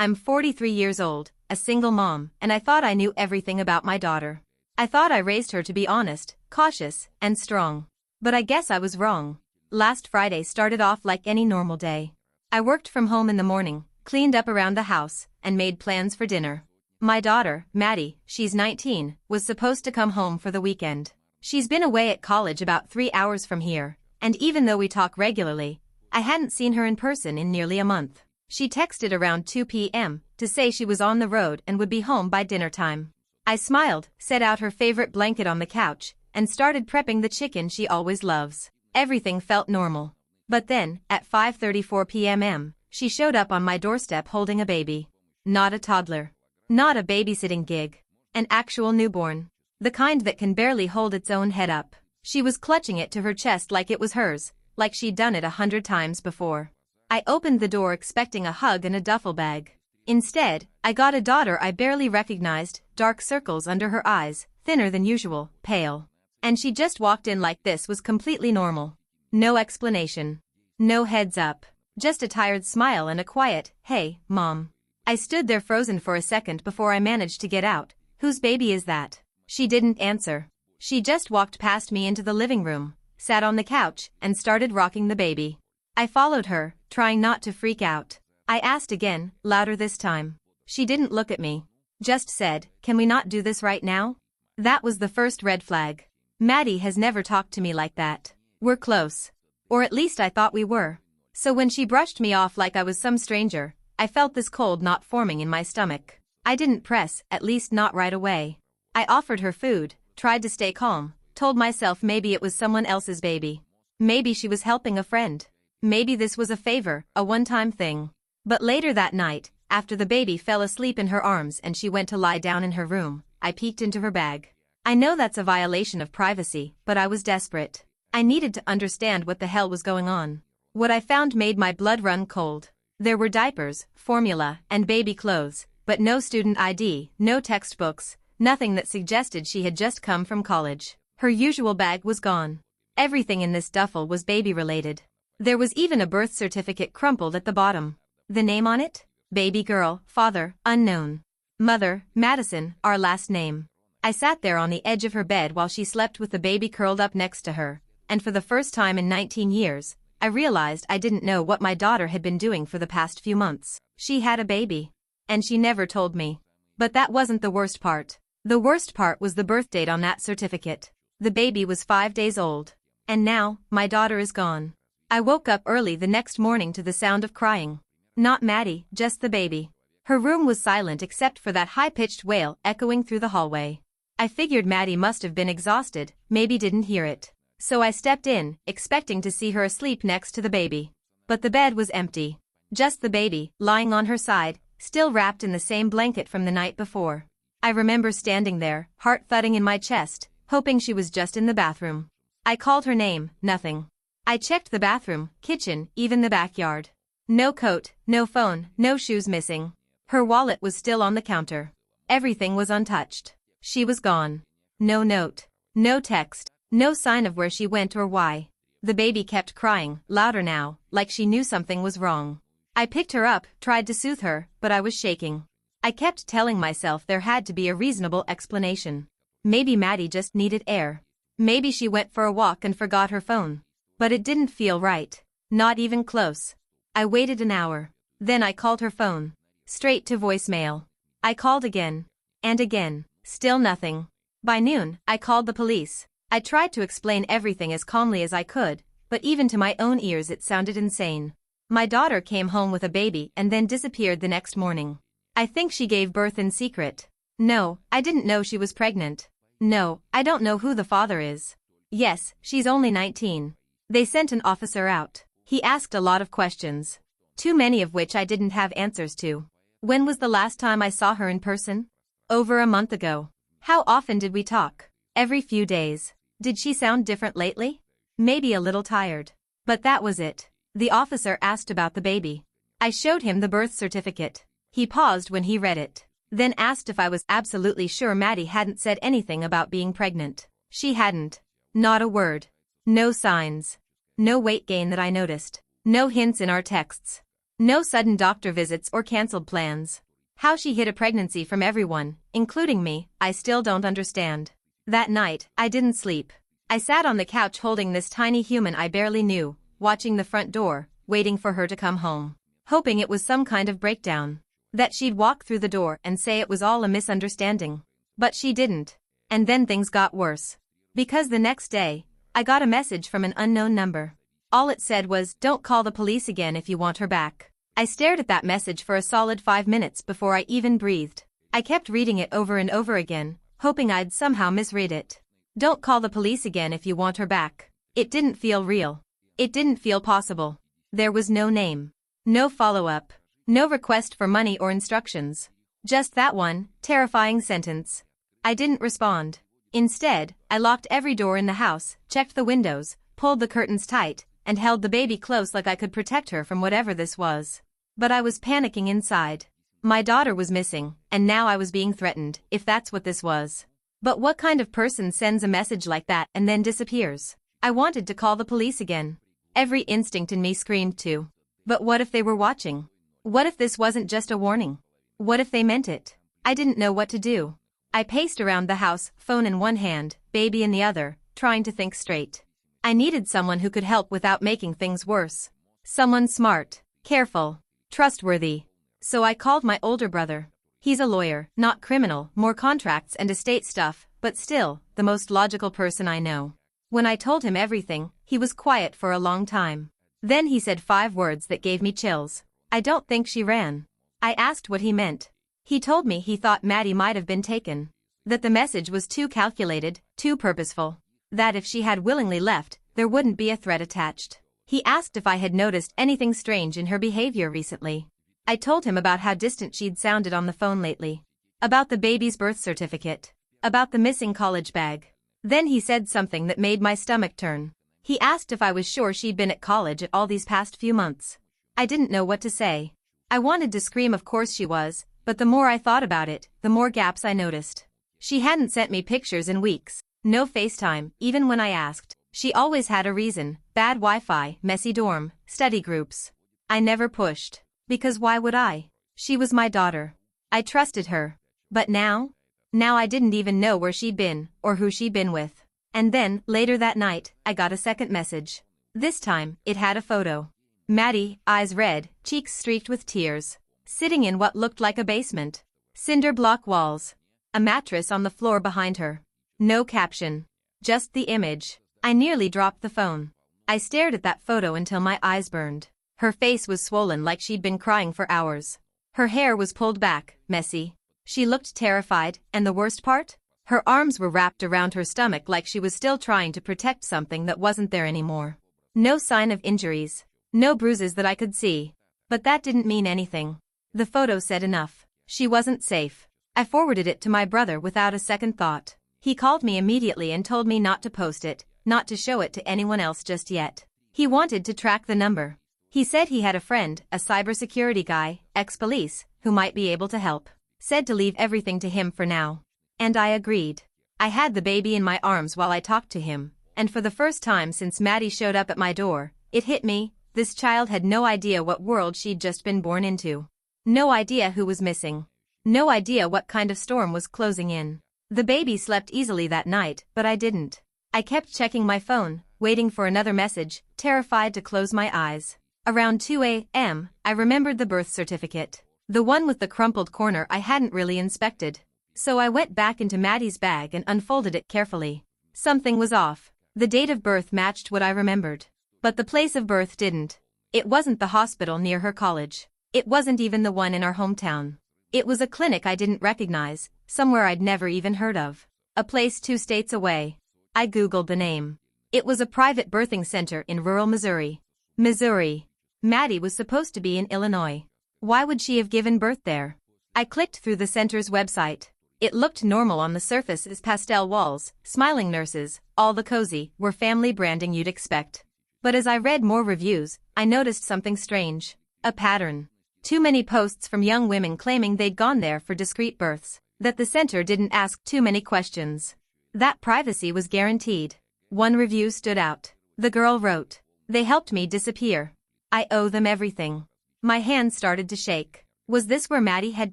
I'm 43 years old, a single mom, and I thought I knew everything about my daughter. I thought I raised her to be honest, cautious, and strong. But I guess I was wrong. Last Friday started off like any normal day. I worked from home in the morning, cleaned up around the house, and made plans for dinner. My daughter, Maddie, she's 19, was supposed to come home for the weekend. She's been away at college about 3 hours from here, and even though we talk regularly, I hadn't seen her in person in nearly a month. She texted around 2 p.m. to say she was on the road and would be home by dinner time. I smiled, set out her favorite blanket on the couch, and started prepping the chicken she always loves. Everything felt normal. But then, at 5:34 p.m., she showed up on my doorstep holding a baby. Not a toddler. Not a babysitting gig. An actual newborn. The kind that can barely hold its own head up. She was clutching it to her chest like it was hers, like she'd done it 100 times before. I opened the door expecting a hug and a duffel bag. Instead, I got a daughter I barely recognized, dark circles under her eyes, thinner than usual, pale. And she just walked in like this was completely normal. No explanation. No heads up. Just a tired smile and a quiet, "Hey, Mom." I stood there frozen for a second before I managed to get out, "Whose baby is that?" She didn't answer. She just walked past me into the living room, sat on the couch, and started rocking the baby. I followed her, trying not to freak out. I asked again, louder this time. She didn't look at me. Just said, "Can we not do this right now?" That was the first red flag. Maddie has never talked to me like that. We're close. Or at least I thought we were. So when she brushed me off like I was some stranger, I felt this cold knot forming in my stomach. I didn't press, at least not right away. I offered her food, tried to stay calm, told myself maybe it was someone else's baby. Maybe she was helping a friend. Maybe this was a favor, a one-time thing. But later that night, after the baby fell asleep in her arms and she went to lie down in her room, I peeked into her bag. I know that's a violation of privacy, but I was desperate. I needed to understand what the hell was going on. What I found made my blood run cold. There were diapers, formula, and baby clothes, but no student ID, no textbooks, nothing that suggested she had just come from college. Her usual bag was gone. Everything in this duffel was baby-related. There was even a birth certificate crumpled at the bottom. The name on it? Baby girl, father, unknown. Mother, Madison, our last name. I sat there on the edge of her bed while she slept with the baby curled up next to her, and for the first time in 19 years, I realized I didn't know what my daughter had been doing for the past few months. She had a baby. And she never told me. But that wasn't the worst part. The worst part was the birth date on that certificate. The baby was 5 days old. And now, my daughter is gone. I woke up early the next morning to the sound of crying. Not Maddie, just the baby. Her room was silent except for that high-pitched wail echoing through the hallway. I figured Maddie must have been exhausted, maybe didn't hear it. So I stepped in, expecting to see her asleep next to the baby. But the bed was empty. Just the baby, lying on her side, still wrapped in the same blanket from the night before. I remember standing there, heart thudding in my chest, hoping she was just in the bathroom. I called her name, nothing. I checked the bathroom, kitchen, even the backyard. No coat, no phone, no shoes missing. Her wallet was still on the counter. Everything was untouched. She was gone. No note. No text. No sign of where she went or why. The baby kept crying, louder now, like she knew something was wrong. I picked her up, tried to soothe her, but I was shaking. I kept telling myself there had to be a reasonable explanation. Maybe Maddie just needed air. Maybe she went for a walk and forgot her phone. But it didn't feel right. Not even close. I waited an hour. Then I called her phone. Straight to voicemail. I called again. And again. Still nothing. By noon, I called the police. I tried to explain everything as calmly as I could, but even to my own ears it sounded insane. My daughter came home with a baby and then disappeared the next morning. I think she gave birth in secret. No, I didn't know she was pregnant. No, I don't know who the father is. Yes, she's only 19. They sent an officer out. He asked a lot of questions. Too many of which I didn't have answers to. When was the last time I saw her in person? Over a month ago. How often did we talk? Every few days. Did she sound different lately? Maybe a little tired. But that was it. The officer asked about the baby. I showed him the birth certificate. He paused when he read it. Then asked if I was absolutely sure Maddie hadn't said anything about being pregnant. She hadn't. Not a word. No signs. No weight gain that I noticed. No hints in our texts. No sudden doctor visits or cancelled plans. How she hid a pregnancy from everyone, including me, I still don't understand. That night, I didn't sleep. I sat on the couch holding this tiny human I barely knew, watching the front door, waiting for her to come home. Hoping it was some kind of breakdown. That she'd walk through the door and say it was all a misunderstanding. But she didn't. And then things got worse. Because the next day, I got a message from an unknown number. All it said was, "Don't call the police again if you want her back." I stared at that message for a solid 5 minutes before I even breathed. I kept reading it over and over again, hoping I'd somehow misread it. Don't call the police again if you want her back. It didn't feel real. It didn't feel possible. There was no name. No follow-up. No request for money or instructions. Just that one, terrifying sentence. I didn't respond. Instead, I locked every door in the house, checked the windows, pulled the curtains tight, and held the baby close like I could protect her from whatever this was. But I was panicking inside. My daughter was missing, and now I was being threatened, if that's what this was. But what kind of person sends a message like that and then disappears? I wanted to call the police again. Every instinct in me screamed to. But what if they were watching? What if this wasn't just a warning? What if they meant it? I didn't know what to do. I paced around the house, phone in one hand, baby in the other, trying to think straight. I needed someone who could help without making things worse. Someone smart, careful, trustworthy. So I called my older brother. He's a lawyer, not criminal, more contracts and estate stuff, but still, the most logical person I know. When I told him everything, he was quiet for a long time. Then he said 5 words that gave me chills. "I don't think she ran." I asked what he meant. He told me he thought Maddie might have been taken. That the message was too calculated, too purposeful. That if she had willingly left, there wouldn't be a threat attached. He asked if I had noticed anything strange in her behavior recently. I told him about how distant she'd sounded on the phone lately. About the baby's birth certificate. About the missing college bag. Then he said something that made my stomach turn. He asked if I was sure she'd been at college all these past few months. I didn't know what to say. I wanted to scream of course she was, but the more I thought about it, the more gaps I noticed. She hadn't sent me pictures in weeks. No FaceTime, even when I asked. She always had a reason: bad Wi-Fi, messy dorm, study groups. I never pushed. Because why would I? She was my daughter. I trusted her. But now? Now I didn't even know where she'd been, or who she'd been with. And then, later that night, I got a second message. This time, it had a photo. Maddie, eyes red, cheeks streaked with tears. Sitting in what looked like a basement. Cinder block walls. A mattress on the floor behind her. No caption. Just the image. I nearly dropped the phone. I stared at that photo until my eyes burned. Her face was swollen like she'd been crying for hours. Her hair was pulled back, messy. She looked terrified, and the worst part? Her arms were wrapped around her stomach like she was still trying to protect something that wasn't there anymore. No sign of injuries. No bruises that I could see. But that didn't mean anything. The photo said enough. She wasn't safe. I forwarded it to my brother without a second thought. He called me immediately and told me not to post it, not to show it to anyone else just yet. He wanted to track the number. He said he had a friend, a cybersecurity guy, ex-police, who might be able to help. Said to leave everything to him for now. And I agreed. I had the baby in my arms while I talked to him, and for the first time since Maddie showed up at my door, it hit me: this child had no idea what world she'd just been born into. No idea who was missing. No idea what kind of storm was closing in. The baby slept easily that night, but I didn't. I kept checking my phone, waiting for another message, terrified to close my eyes. Around 2 a.m., I remembered the birth certificate. The one with the crumpled corner I hadn't really inspected. So I went back into Maddie's bag and unfolded it carefully. Something was off. The date of birth matched what I remembered. But the place of birth didn't. It wasn't the hospital near her college. It wasn't even the one in our hometown. It was a clinic I didn't recognize, somewhere I'd never even heard of. A place 2 states away. I googled the name. It was a private birthing center in rural Missouri. Missouri. Maddie was supposed to be in Illinois. Why would she have given birth there? I clicked through the center's website. It looked normal on the surface: as pastel walls, smiling nurses, all the cozy, were family branding you'd expect. But as I read more reviews, I noticed something strange. A pattern. Too many posts from young women claiming they'd gone there for discreet births, that the center didn't ask too many questions. That privacy was guaranteed. One review stood out. The girl wrote, "They helped me disappear. I owe them everything." My hands started to shake. Was this where Maddie had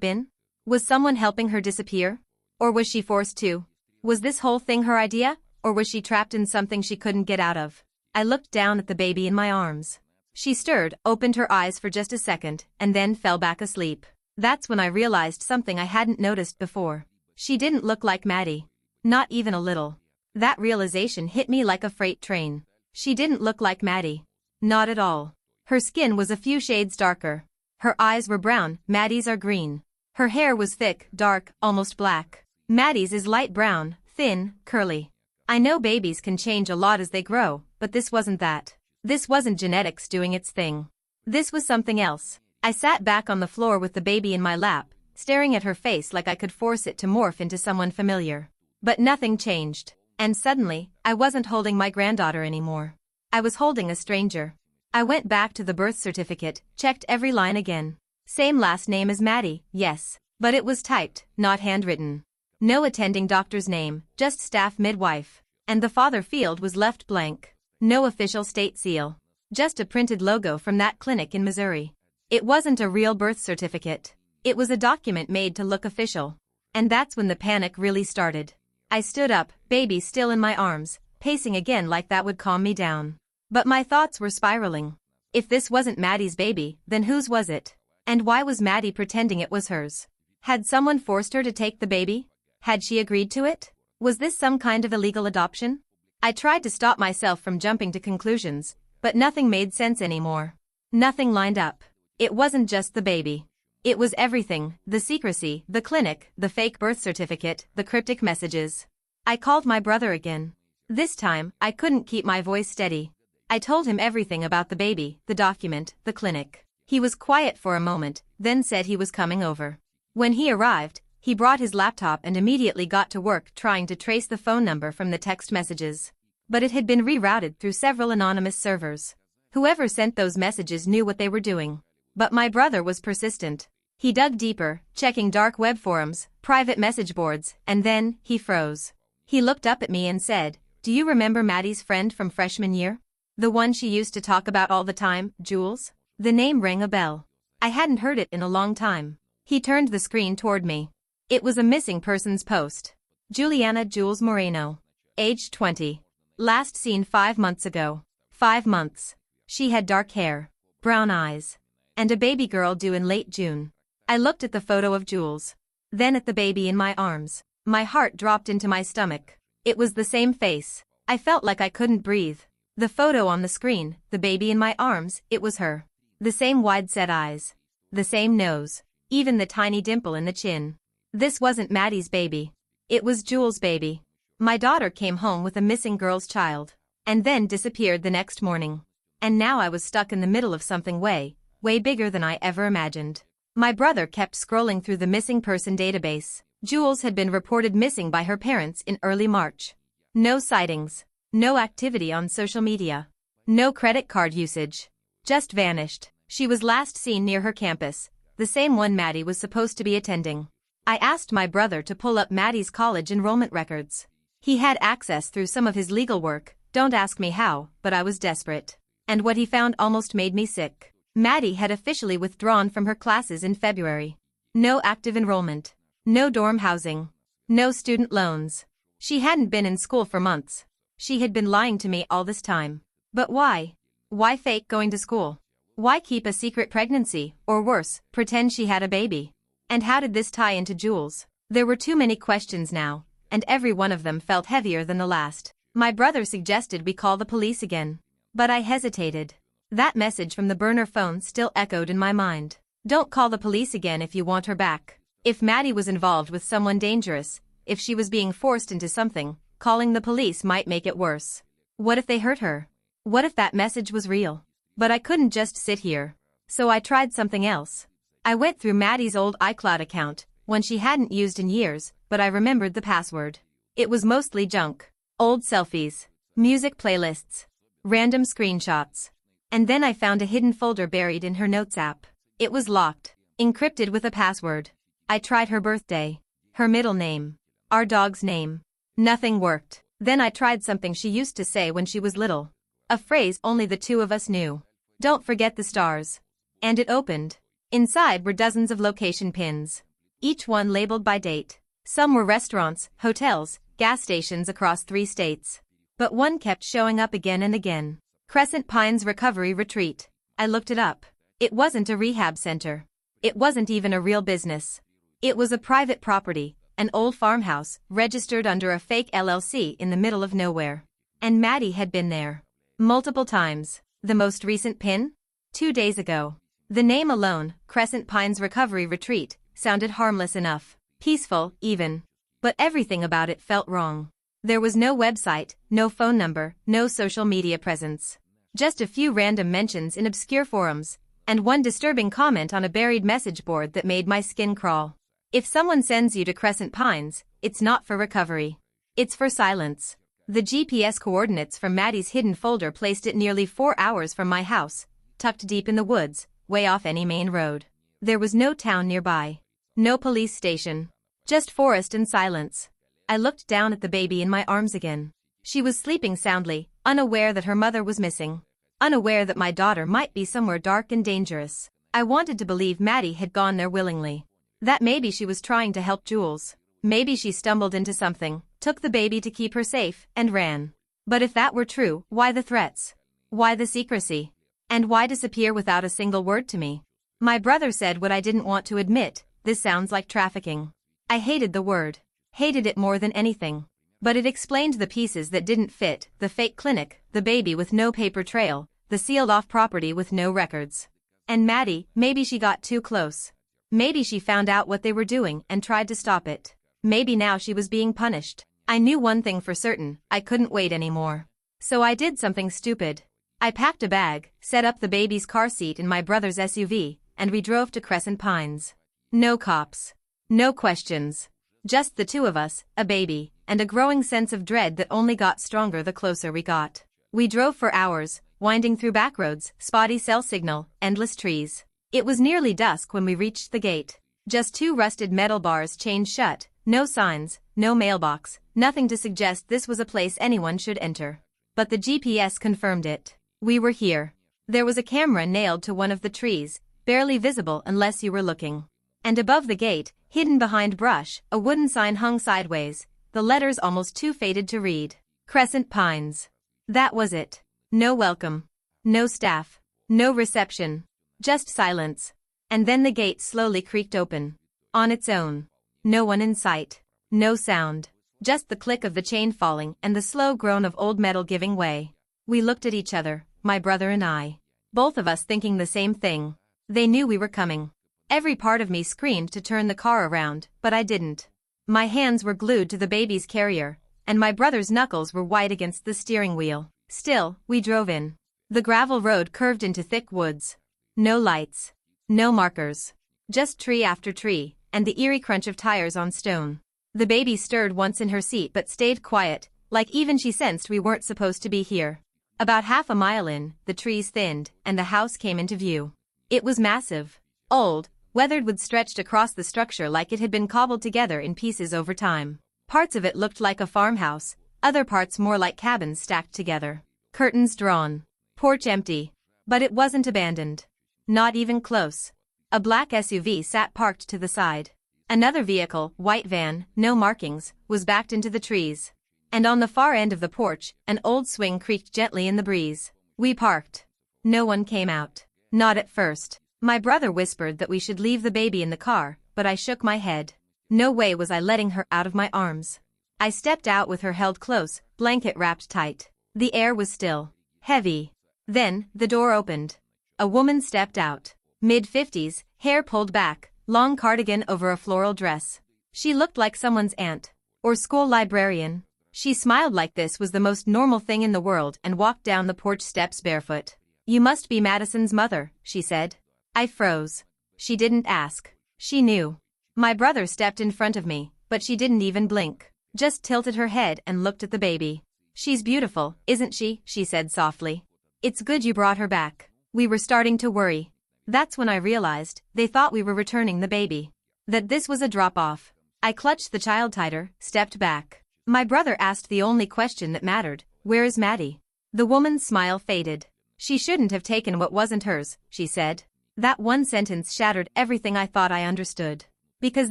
been? Was someone helping her disappear? Or was she forced to? Was this whole thing her idea? Or was she trapped in something she couldn't get out of? I looked down at the baby in my arms. She stirred, opened her eyes for just a second, and then fell back asleep. That's when I realized something I hadn't noticed before. She didn't look like Maddie. Not even a little. That realization hit me like a freight train. She didn't look like Maddie. Not at all. Her skin was a few shades darker. Her eyes were brown, Maddie's are green. Her hair was thick, dark, almost black. Maddie's is light brown, thin, curly. I know babies can change a lot as they grow, but this wasn't that. This wasn't genetics doing its thing. This was something else. I sat back on the floor with the baby in my lap, staring at her face like I could force it to morph into someone familiar. But nothing changed. And suddenly, I wasn't holding my granddaughter anymore. I was holding a stranger. I went back to the birth certificate, checked every line again. Same last name as Maddie, yes. But it was typed, not handwritten. No attending doctor's name, just staff midwife. And the father field was left blank. No official state seal. Just a printed logo from that clinic in Missouri. It wasn't a real birth certificate. It was a document made to look official. And that's when the panic really started. I stood up, baby still in my arms, pacing again like that would calm me down. But my thoughts were spiraling. If this wasn't Maddie's baby, then whose was it? And why was Maddie pretending it was hers? Had someone forced her to take the baby? Had she agreed to it? Was this some kind of illegal adoption? I tried to stop myself from jumping to conclusions, but nothing made sense anymore. Nothing lined up. It wasn't just the baby. It was everything, the secrecy, the clinic, the fake birth certificate, the cryptic messages. I called my brother again. This time, I couldn't keep my voice steady. I told him everything about the baby, the document, the clinic. He was quiet for a moment, then said he was coming over. When he arrived, he brought his laptop and immediately got to work trying to trace the phone number from the text messages. But it had been rerouted through several anonymous servers. Whoever sent those messages knew what they were doing. But my brother was persistent. He dug deeper, checking dark web forums, private message boards, and then, he froze. He looked up at me and said, "Do you remember Maddie's friend from freshman year? The one she used to talk about all the time, Jules?" The name rang a bell. I hadn't heard it in a long time. He turned the screen toward me. It was a missing persons post. Juliana Jules Moreno. Age 20. Last seen 5 months ago. 5 months. She had dark hair, brown eyes, and a baby girl due in late June. I looked at the photo of Jules. Then at the baby in my arms. My heart dropped into my stomach. It was the same face. I felt like I couldn't breathe. The photo on the screen, the baby in my arms, it was her. The same wide-set eyes. The same nose. Even the tiny dimple in the chin. This wasn't Maddie's baby. It was Jules' baby. My daughter came home with a missing girl's child. And then disappeared the next morning. And now I was stuck in the middle of something way bigger than I ever imagined. My brother kept scrolling through the missing person database. Jules had been reported missing by her parents in early March. No sightings. No activity on social media. No credit card usage. Just vanished. She was last seen near her campus, the same one Maddie was supposed to be attending. I asked my brother to pull up Maddie's college enrollment records. He had access through some of his legal work, don't ask me how, but I was desperate. And what he found almost made me sick. Maddie had officially withdrawn from her classes in February. No active enrollment. No dorm housing. No student loans. She hadn't been in school for months. She had been lying to me all this time. But why? Why fake going to school? Why keep a secret pregnancy, or worse, pretend she had a baby? And how did this tie into Jules? There were too many questions now, and every one of them felt heavier than the last. My brother suggested we call the police again. But I hesitated. That message from the burner phone still echoed in my mind. Don't call the police again if you want her back. If Maddie was involved with someone dangerous, if she was being forced into something, calling the police might make it worse. What if they hurt her? What if that message was real? But I couldn't just sit here. So I tried something else. I went through Maddie's old iCloud account, one she hadn't used in years, but I remembered the password. It was mostly junk. Old selfies. Music playlists. Random screenshots. And then I found a hidden folder buried in her notes app. It was locked, encrypted with a password. I tried her birthday, her middle name, our dog's name. Nothing worked. Then I tried something she used to say when she was little. A phrase only the two of us knew. Don't forget the stars. And it opened. Inside were dozens of location pins, each one labeled by date. Some were restaurants, hotels, gas stations across 3 states. But one kept showing up again and again. Crescent Pines Recovery Retreat. I looked it up. It wasn't a rehab center. It wasn't even a real business. It was a private property, an old farmhouse, registered under a fake LLC in the middle of nowhere. And Maddie had been there. Multiple times. The most recent pin? 2 days ago. The name alone, Crescent Pines Recovery Retreat, sounded harmless enough. Peaceful, even. But everything about it felt wrong. There was no website, no phone number, no social media presence. Just a few random mentions in obscure forums, and one disturbing comment on a buried message board that made my skin crawl. If someone sends you to Crescent Pines, it's not for recovery. It's for silence. The GPS coordinates from Maddie's hidden folder placed it nearly 4 hours from my house, tucked deep in the woods, way off any main road. There was no town nearby. No police station. Just forest and silence. I looked down at the baby in my arms again. She was sleeping soundly, unaware that her mother was missing. Unaware that my daughter might be somewhere dark and dangerous. I wanted to believe Maddie had gone there willingly. That maybe she was trying to help Jules. Maybe she stumbled into something, took the baby to keep her safe, and ran. But if that were true, why the threats? Why the secrecy? And why disappear without a single word to me? My brother said what I didn't want to admit: this sounds like trafficking. I hated the word. Hated it more than anything. But it explained the pieces that didn't fit: the fake clinic, the baby with no paper trail, the sealed-off property with no records. And Maddie, maybe she got too close. Maybe she found out what they were doing and tried to stop it. Maybe now she was being punished. I knew one thing for certain: I couldn't wait anymore. So I did something stupid. I packed a bag, set up the baby's car seat in my brother's SUV, and we drove to Crescent Pines. No cops. No questions. Just the 2 of us, a baby, and a growing sense of dread that only got stronger the closer we got. We drove for hours, winding through backroads, spotty cell signal, endless trees. It was nearly dusk when we reached the gate. Just 2 rusted metal bars chained shut, no signs, no mailbox, nothing to suggest this was a place anyone should enter. But the GPS confirmed it. We were here. There was a camera nailed to one of the trees, barely visible unless you were looking. And above the gate, hidden behind brush, a wooden sign hung sideways, the letters almost too faded to read. Crescent Pines. That was it. No welcome. No staff. No reception. Just silence. And then the gate slowly creaked open. On its own. No one in sight. No sound. Just the click of the chain falling and the slow groan of old metal giving way. We looked at each other, my brother and I. Both of us thinking the same thing. They knew we were coming. Every part of me screamed to turn the car around, but I didn't. My hands were glued to the baby's carrier, and my brother's knuckles were white against the steering wheel. Still, we drove in. The gravel road curved into thick woods. No lights. No markers. Just tree after tree, and the eerie crunch of tires on stone. The baby stirred once in her seat but stayed quiet, like even she sensed we weren't supposed to be here. About half a mile in, the trees thinned, and the house came into view. It was massive. Old, weathered wood stretched across the structure like it had been cobbled together in pieces over time. Parts of it looked like a farmhouse, other parts more like cabins stacked together. Curtains drawn. Porch empty. But it wasn't abandoned. Not even close. A black SUV sat parked to the side. Another vehicle, white van, no markings, was backed into the trees. And on the far end of the porch, an old swing creaked gently in the breeze. We parked. No one came out. Not at first. My brother whispered that we should leave the baby in the car, but I shook my head. No way was I letting her out of my arms. I stepped out with her held close, blanket wrapped tight. The air was still. Heavy. Then, the door opened. A woman stepped out. Mid-50s, hair pulled back, long cardigan over a floral dress. She looked like someone's aunt. Or school librarian. She smiled like this was the most normal thing in the world and walked down the porch steps barefoot. "You must be Madison's mother," she said. I froze. She didn't ask. She knew. My brother stepped in front of me, but she didn't even blink. Just tilted her head and looked at the baby. "She's beautiful, isn't she?" she said softly. "It's good you brought her back." We were starting to worry. That's when I realized they thought we were returning the baby. That this was a drop-off. I clutched the child tighter, stepped back. My brother asked the only question that mattered: "Where is Maddie?" The woman's smile faded. "She shouldn't have taken what wasn't hers," she said. That one sentence shattered everything I thought I understood. Because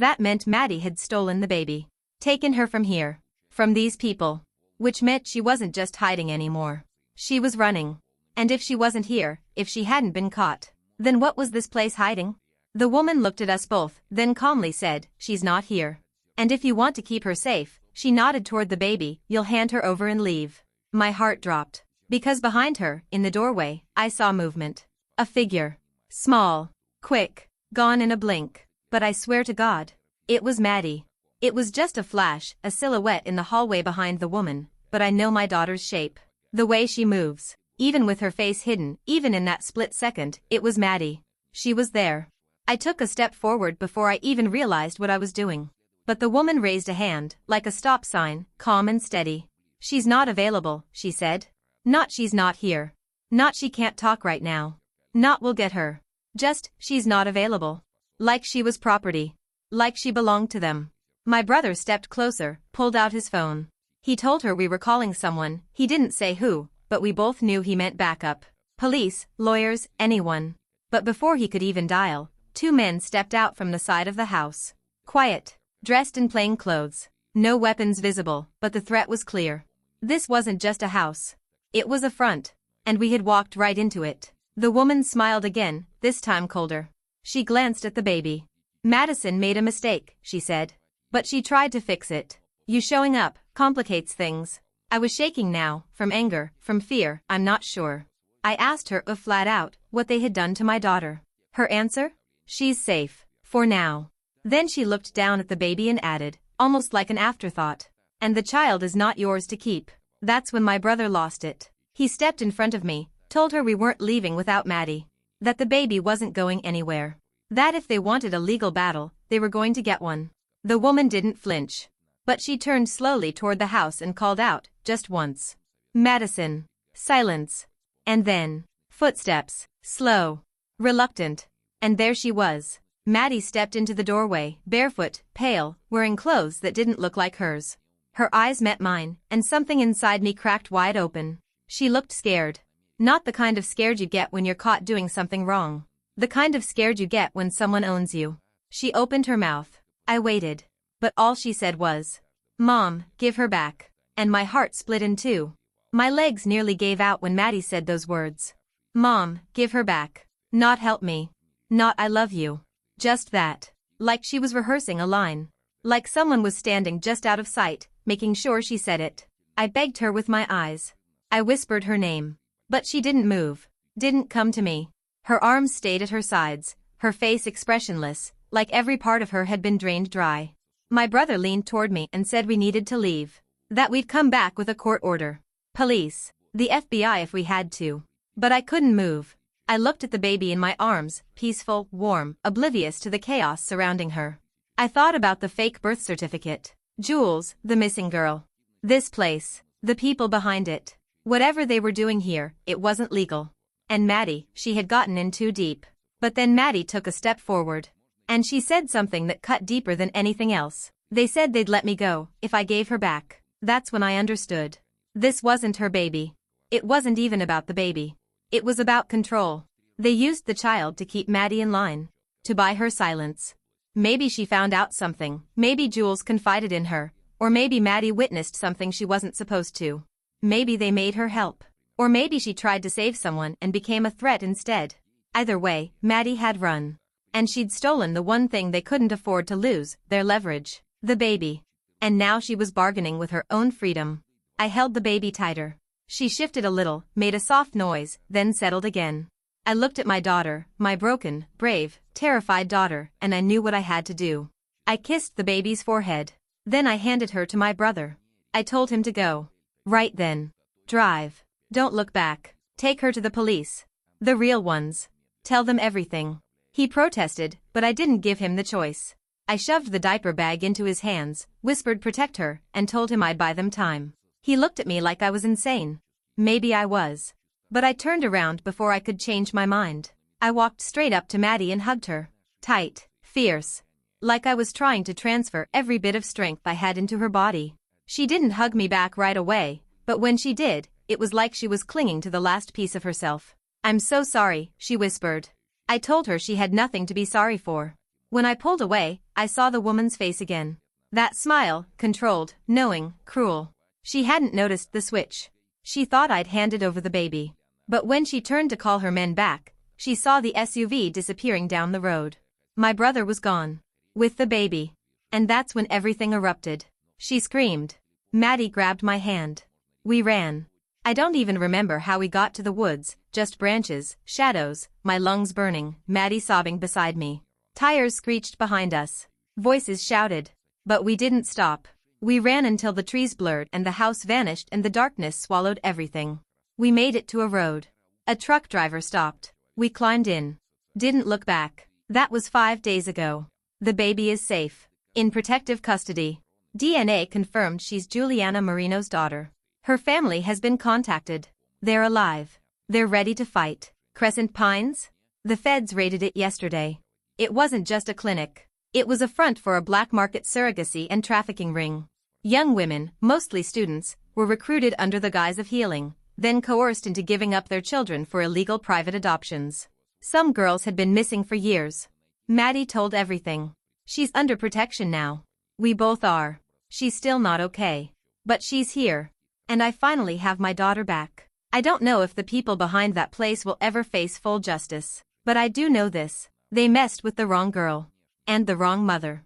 that meant Maddie had stolen the baby. Taken her from here. From these people. Which meant she wasn't just hiding anymore. She was running. And if she wasn't here, if she hadn't been caught, then what was this place hiding? The woman looked at us both, then calmly said, "She's not here. And if you want to keep her safe," she nodded toward the baby, "you'll hand her over and leave." My heart dropped. Because behind her, in the doorway, I saw movement. A figure. Small. Quick. Gone in a blink. But I swear to God. It was Maddie. It was just a flash, a silhouette in the hallway behind the woman, but I know my daughter's shape. The way she moves. Even with her face hidden, even in that split second, it was Maddie. She was there. I took a step forward before I even realized what I was doing. But the woman raised a hand, like a stop sign, calm and steady. "She's not available," she said. Not she's not here. Not she can't talk right now. Not we'll get her. Just, she's not available. Like she was property. Like she belonged to them. My brother stepped closer, pulled out his phone. He told her we were calling someone, he didn't say who, but we both knew he meant backup. Police, lawyers, anyone. But before he could even dial, 2 men stepped out from the side of the house. Quiet. Dressed in plain clothes. No weapons visible, but the threat was clear. This wasn't just a house. It was a front. And we had walked right into it. The woman smiled again, this time colder. She glanced at the baby. "Madison made a mistake," she said. "But she tried to fix it. You showing up complicates things." I was shaking now, from anger, from fear, I'm not sure. I asked her flat out what they had done to my daughter. Her answer? "She's safe. For now." Then she looked down at the baby and added, almost like an afterthought, "And the child is not yours to keep." That's when my brother lost it. He stepped in front of me, told her we weren't leaving without Maddie. That the baby wasn't going anywhere. That if they wanted a legal battle, they were going to get one. The woman didn't flinch. But she turned slowly toward the house and called out, just once. "Madison." Silence. And then, footsteps, slow, reluctant. And there she was. Maddie stepped into the doorway, barefoot, pale, wearing clothes that didn't look like hers. Her eyes met mine, and something inside me cracked wide open. She looked scared. Not the kind of scared you get when you're caught doing something wrong. The kind of scared you get when someone owns you. She opened her mouth. I waited. But all she said was, "Mom, give her back." And my heart split in two. My legs nearly gave out when Maddie said those words. "Mom, give her back. Not help me. Not I love you." Just that. Like she was rehearsing a line. Like someone was standing just out of sight, making sure she said it. I begged her with my eyes. I whispered her name. But she didn't move. Didn't come to me. Her arms stayed at her sides, her face expressionless, like every part of her had been drained dry. My brother leaned toward me and said we needed to leave. That we'd come back with a court order. Police. The FBI if we had to. But I couldn't move. I looked at the baby in my arms, peaceful, warm, oblivious to the chaos surrounding her. I thought about the fake birth certificate. Jules, the missing girl. This place. The people behind it. Whatever they were doing here, it wasn't legal. And Maddie, she had gotten in too deep. But then Maddie took a step forward. And she said something that cut deeper than anything else. They said they'd let me go, if I gave her back. That's when I understood. This wasn't her baby. It wasn't even about the baby. It was about control. They used the child to keep Maddie in line. To buy her silence. Maybe she found out something, maybe Jules confided in her, or maybe Maddie witnessed something she wasn't supposed to. Maybe they made her help. Or maybe she tried to save someone and became a threat instead. Either way, Maddie had run. And she'd stolen the one thing they couldn't afford to lose, their leverage, the baby. And now she was bargaining with her own freedom. I held the baby tighter. She shifted a little, made a soft noise, then settled again. I looked at my daughter, my broken, brave, terrified daughter, and I knew what I had to do. I kissed the baby's forehead. Then I handed her to my brother. I told him to go. Right then. Drive. Don't look back. Take her to the police. The real ones. Tell them everything. He protested, but I didn't give him the choice. I shoved the diaper bag into his hands, whispered protect her, and told him I'd buy them time. He looked at me like I was insane. Maybe I was. But I turned around before I could change my mind. I walked straight up to Maddie and hugged her. Tight, fierce. Like I was trying to transfer every bit of strength I had into her body. She didn't hug me back right away, but when she did, it was like she was clinging to the last piece of herself. "I'm so sorry," she whispered. I told her she had nothing to be sorry for. When I pulled away, I saw the woman's face again. That smile, controlled, knowing, cruel. She hadn't noticed the switch. She thought I'd handed over the baby. But when she turned to call her men back, she saw the SUV disappearing down the road. My brother was gone. With the baby. And that's when everything erupted. She screamed. Maddie grabbed my hand. We ran. I don't even remember how we got to the woods, just branches, shadows, my lungs burning, Maddie sobbing beside me. Tires screeched behind us. Voices shouted. But we didn't stop. We ran until the trees blurred and the house vanished and the darkness swallowed everything. We made it to a road. A truck driver stopped. We climbed in. Didn't look back. That was 5 days ago. The baby is safe. In protective custody. DNA confirmed she's Juliana Marino's daughter. Her family has been contacted. They're alive. They're ready to fight. Crescent Pines? The feds raided it yesterday. It wasn't just a clinic. It was a front for a black market surrogacy and trafficking ring. Young women, mostly students, were recruited under the guise of healing, then coerced into giving up their children for illegal private adoptions. Some girls had been missing for years. Maddie told everything. She's under protection now. We both are. She's still not okay. But she's here. And I finally have my daughter back. I don't know if the people behind that place will ever face full justice. But I do know this. They messed with the wrong girl. And the wrong mother.